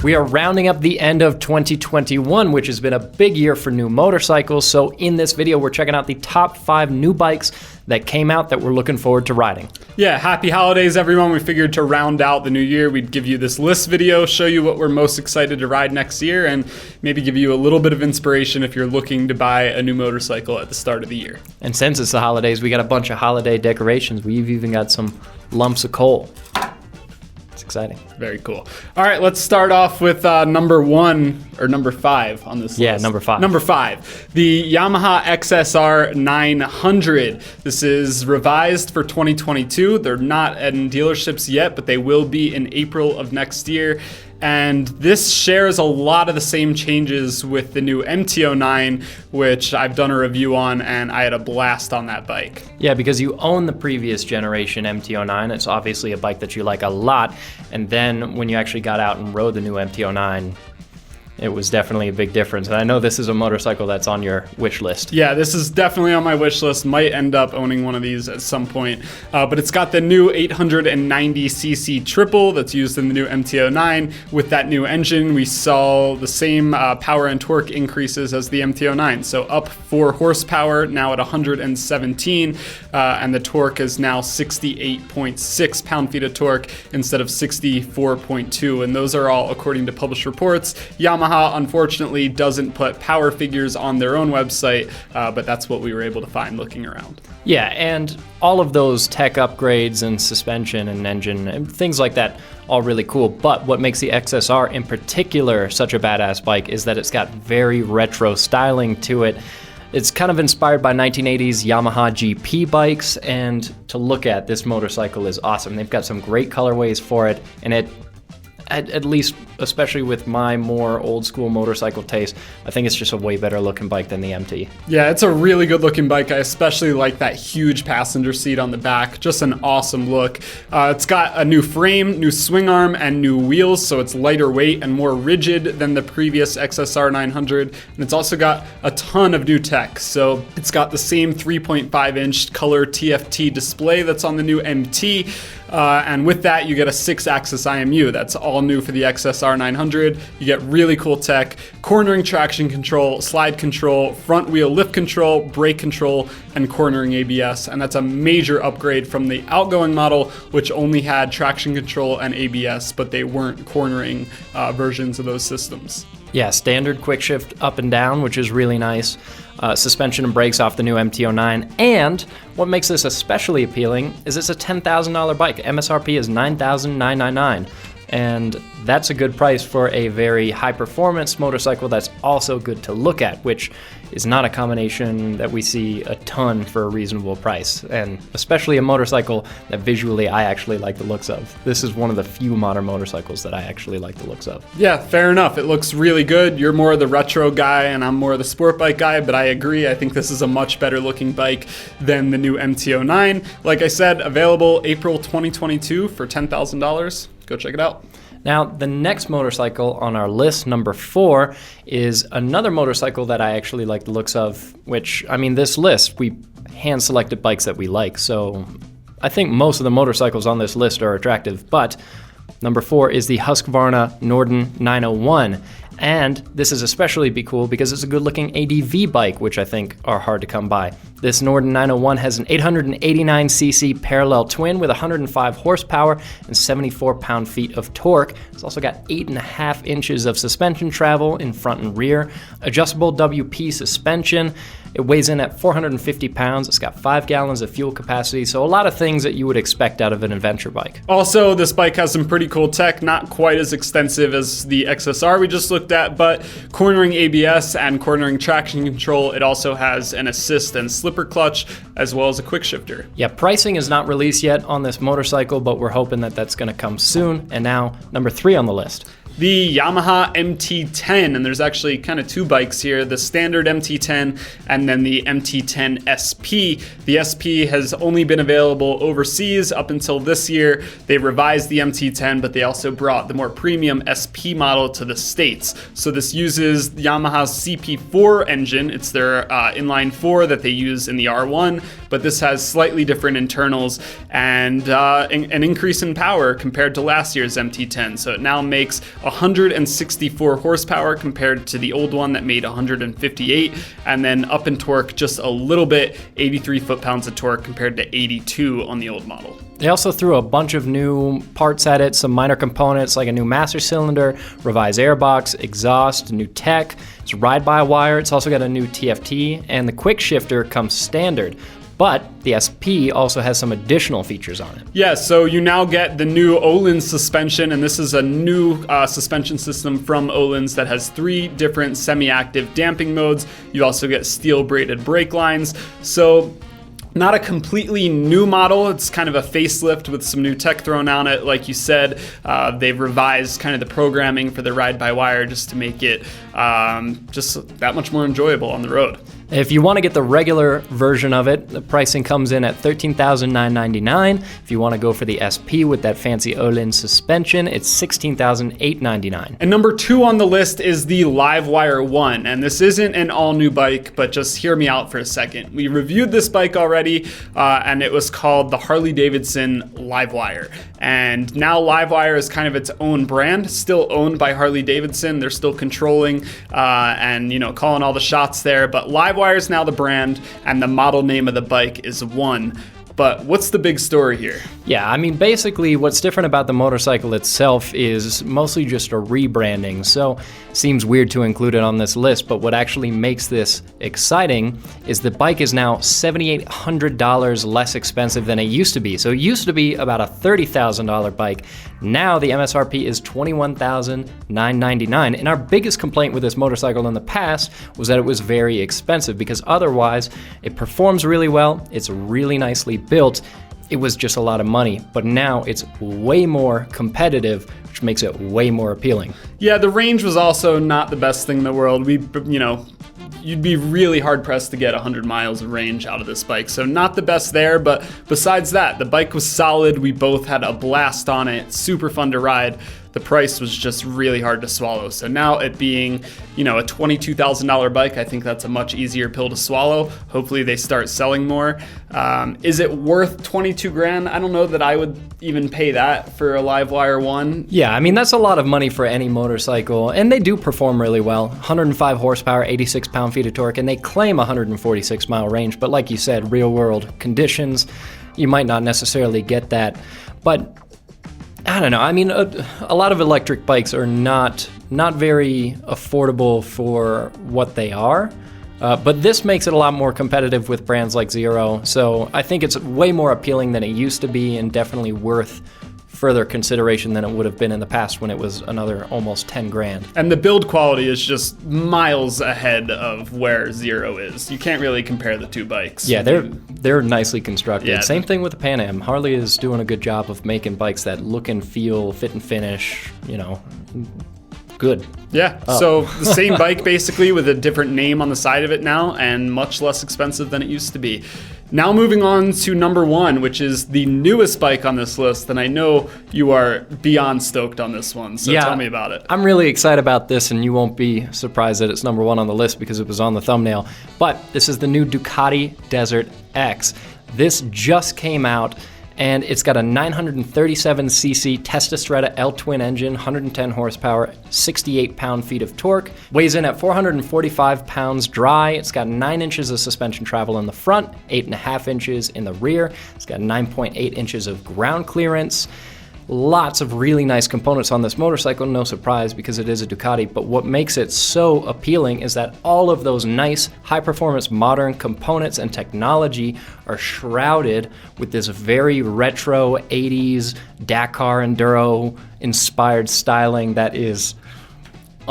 We are rounding up the end of 2021, which has been a big year for new motorcycles. So in this video, we're checking out the top 5 new bikes that came out that we're looking forward to riding. Yeah, happy holidays, everyone. We figured to round out the new year, we'd give you this list video, show you what we're most excited to ride next year, and maybe give you a little bit of inspiration if you're looking to buy a new motorcycle at the start of the year. And since it's the holidays, we got a bunch of holiday decorations. We've even got some lumps of coal. Exciting. Very cool. All right, let's start off with number 5 on this list. Yeah, number 5. Number 5, the Yamaha XR900. This is revised for 2022. They're not in dealerships yet, but they will be in April of next year. And this shares a lot of the same changes with the new MT10, which I've done a review on, and I had a blast on that bike. Yeah, because you own the previous generation MT09. It's obviously a bike that you like a lot. And then when you actually got out and rode the new MT09, it was definitely a big difference. And I know this is a motorcycle that's on your wish list. Yeah, this is definitely on my wish list. Might end up owning one of these at some point. But it's got the new 890cc triple that's used in the new MT09. With that new engine, we saw the same power and torque increases as the MT09. So up 4 horsepower, now at 117. And the torque is now 68.6 pound-feet of torque instead of 64.2. And those are all according to published reports. Yamaha unfortunately doesn't put power figures on their own website, but that's what we were able to find looking around. Yeah, and all of those tech upgrades and suspension and engine and things like that, all really cool. But what makes the XSR in particular such a badass bike is that it's got very retro styling to it. It's kind of inspired by 1980s Yamaha GP bikes, and to look at, this motorcycle is awesome. They've got some great colorways for it, and it, at least, especially with my more old school motorcycle taste, I think it's just a way better looking bike than the MT. Yeah, it's a really good looking bike. I especially like that huge passenger seat on the back. Just an awesome look. It's got a new frame, new swing arm, and new wheels, so it's lighter weight and more rigid than the previous XSR900. And it's also got a ton of new tech. So it's got the same 3.5 inch color TFT display that's on the new MT. And with that, you get a 6-axis IMU. That's all new for the XSR900. You get really cool tech, cornering traction control, slide control, front wheel lift control, brake control, and cornering ABS. And that's a major upgrade from the outgoing model, which only had traction control and ABS, but they weren't cornering versions of those systems. Yeah, standard quick shift up and down, which is really nice. Suspension and brakes off the new MT09. And what makes this especially appealing is it's a $10,000 bike. MSRP is $9,999. And that's a good price for a very high performance motorcycle that's also good to look at, which is not a combination that we see a ton for a reasonable price. And especially a motorcycle that visually I actually like the looks of. This is one of the few modern motorcycles that I actually like the looks of. Yeah, fair enough. It looks really good. You're more the retro guy and I'm more the sport bike guy, but I agree. I think this is a much better looking bike than the new MT09. Like I said, available April 2022 for $10,000. Go check it out. Now, the next motorcycle on our list, number 4, is another motorcycle that I actually like the looks of, which, I mean, this list, we hand-selected bikes that we like, so I think most of the motorcycles on this list are attractive, but number 4 is the Husqvarna Norden 901. And this is especially be cool because it's a good-looking ADV bike, which I think are hard to come by. This Norden 901 has an 889cc parallel twin with 105 horsepower and 74 pound-feet of torque. It's also got 8.5 inches of suspension travel in front and rear, adjustable WP suspension. It weighs in at 450 pounds. It's got 5 gallons of fuel capacity, so a lot of things that you would expect out of an adventure bike. Also, this bike has some pretty cool tech, not quite as extensive as the XSR we just looked at, but cornering ABS and cornering traction control. It also has an assist and slipper clutch, as well as a quick shifter. Yeah, pricing is not released yet on this motorcycle, but we're hoping that that's going to come soon. And now, number 3 on the list. The Yamaha MT10, and there's actually kind of 2 bikes here, the standard MT10 and then the MT10 SP. The SP has only been available overseas up until this year. They revised the MT10, but they also brought the more premium SP model to the States. So this uses Yamaha's CP4 engine. It's their inline 4 that they use in the R1, but this has slightly different internals and an increase in power compared to last year's MT10. So it now makes 164 horsepower compared to the old one that made 158, and then up in torque just a little bit, 83 foot-pounds of torque compared to 82 on the old model. They also threw a bunch of new parts at it, some minor components like a new master cylinder, revised airbox, exhaust, new tech. It's ride-by-wire. It's also got a new TFT, and the quick shifter comes standard. But the SP also has some additional features on it. Yeah, so you now get the new Öhlins suspension, and this is a new suspension system from Öhlins that has 3 different semi-active damping modes. You also get steel braided brake lines. So not a completely new model. It's kind of a facelift with some new tech thrown on it. Like you said, they've revised kind of the programming for the ride-by-wire just to make it just that much more enjoyable on the road. If you want to get the regular version of it, the pricing comes in at $13,999. If you want to go for the SP with that fancy Öhlins suspension, it's $16,899. And number 2 on the list is the Livewire 1. And this isn't an all-new bike, but just hear me out for a second. We reviewed this bike already, and it was called the Harley-Davidson Livewire. And now Livewire is kind of its own brand, still owned by Harley-Davidson. They're still controlling and calling all the shots there, but Livewire is now the brand, and the model name of the bike is 1. But what's the big story here? Yeah, I mean, basically what's different about the motorcycle itself is mostly just a rebranding. So it seems weird to include it on this list, but what actually makes this exciting is the bike is now $7,800 less expensive than it used to be. So it used to be about a $30,000 bike. Now the MSRP is $21,999. And our biggest complaint with this motorcycle in the past was that it was very expensive, because otherwise it performs really well, it's really nicely built. It was just a lot of money, but now it's way more competitive, which makes it way more appealing. Yeah, the range was also not the best thing in the world. You'd be really hard pressed to get 100 miles of range out of this bike. So not the best there, but besides that, the bike was solid. We both had a blast on it, super fun to ride. The price was just really hard to swallow. So now it being, a $22,000 bike, I think that's a much easier pill to swallow. Hopefully they start selling more. Is it worth 22 grand? I don't know that I would even pay that for a Livewire 1. Yeah, I mean, that's a lot of money for any motorcycle, and they do perform really well. 105 horsepower, 86 pound-feet of torque, and they claim 146 mile range, but like you said, real world conditions, you might not necessarily get that. But I don't know. I mean, a lot of electric bikes are not very affordable for what they are, but this makes it a lot more competitive with brands like Zero. So I think it's way more appealing than it used to be, and definitely worth further consideration than it would have been in the past when it was another almost 10 grand. And the build quality is just miles ahead of where Zero is. You can't really compare the two bikes. Yeah, they're nicely constructed. Yeah. Same thing with the Pan Am. Harley is doing a good job of making bikes that look and feel, fit and finish, good. Yeah, So the same bike basically with a different name on the side of it now, and much less expensive than it used to be. Now moving on to number 1, which is the newest bike on this list, and I know you are beyond stoked on this one, so tell me about it. I'm really excited about this, and you won't be surprised that it's number 1 on the list because it was on the thumbnail. But this is the new Ducati Desert X. This just came out, and it's got a 937cc Testastretta L-twin engine, 110 horsepower, 68 pound-feet of torque. Weighs in at 445 pounds dry. It's got 9 inches of suspension travel in the front, 8.5 inches in the rear. It's got 9.8 inches of ground clearance. Lots of really nice components on this motorcycle, no surprise because it is a Ducati, but what makes it so appealing is that all of those nice, high-performance, modern components and technology are shrouded with this very retro 80s Dakar Enduro-inspired styling that is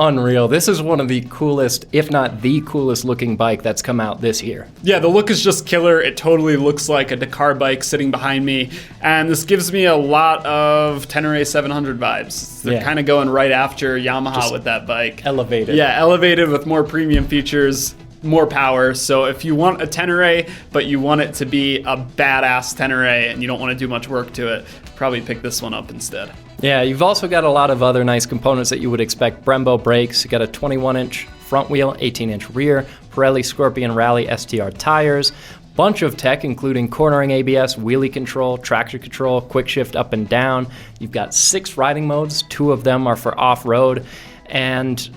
unreal. This is one of the coolest, if not the coolest looking bike that's come out this year. Yeah, the look is just killer. It totally looks like a Dakar bike sitting behind me, and this gives me a lot of Tenere 700 vibes. They're kind of going right after Yamaha just with that bike. Elevated. Yeah, elevated with more premium features, more power. So if you want a Tenere, but you want it to be a badass Tenere and you don't want to do much work to it, probably pick this one up instead. Yeah, you've also got a lot of other nice components that you would expect. Brembo brakes, you got a 21-inch front wheel, 18-inch rear, Pirelli Scorpion Rally STR tires, bunch of tech, including cornering ABS, wheelie control, traction control, quick shift up and down. You've got 6 riding modes. 2 of them are for off-road. And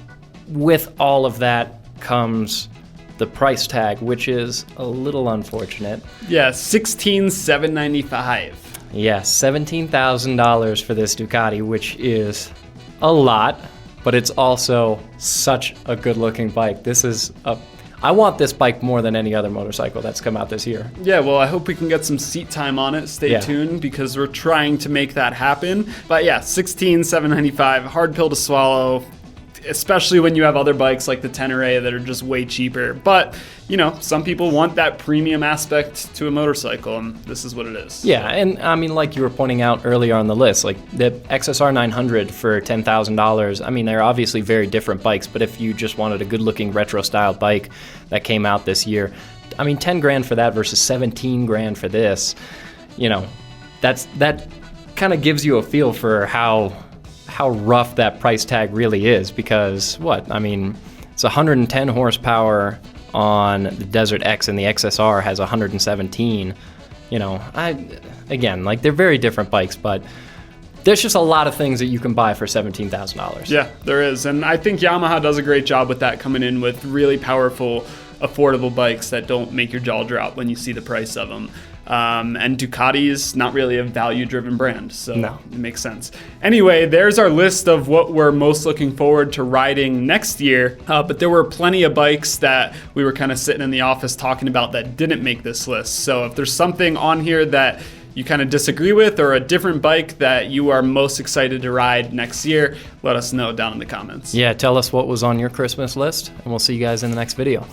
with all of that comes the price tag, which is a little unfortunate. Yeah, $16,795. Yeah, $17,000 for this Ducati, which is a lot, but it's also such a good-looking bike. I want this bike more than any other motorcycle that's come out this year. Yeah, well, I hope we can get some seat time on it. Stay tuned, because we're trying to make that happen. But yeah, $16,795, hard pill to swallow, especially when you have other bikes like the Tenere that are just way cheaper. But, you know, some people want that premium aspect to a motorcycle, and this is what it is. Yeah, and I mean, like you were pointing out earlier on the list, like the XSR900 for $10,000, I mean, they're obviously very different bikes, but if you just wanted a good-looking retro-style bike that came out this year, I mean, 10 grand for that versus 17 grand for this, you know, that kind of gives you a feel for how rough that price tag really is, because I mean, it's 110 horsepower on the Desert X, and the XSR has 117. You know, again, like, they're very different bikes, but there's just a lot of things that you can buy for $17,000. Yeah, there is, and I think Yamaha does a great job with that, coming in with really powerful, affordable bikes that don't make your jaw drop when you see the price of them. And Ducati is not really a value-driven brand, so no. It makes sense. Anyway, there's our list of what we're most looking forward to riding next year, but there were plenty of bikes that we were kind of sitting in the office talking about that didn't make this list. So if there's something on here that you kind of disagree with, or a different bike that you are most excited to ride next year, let us know down in the comments. Yeah, tell us what was on your Christmas list, and we'll see you guys in the next video.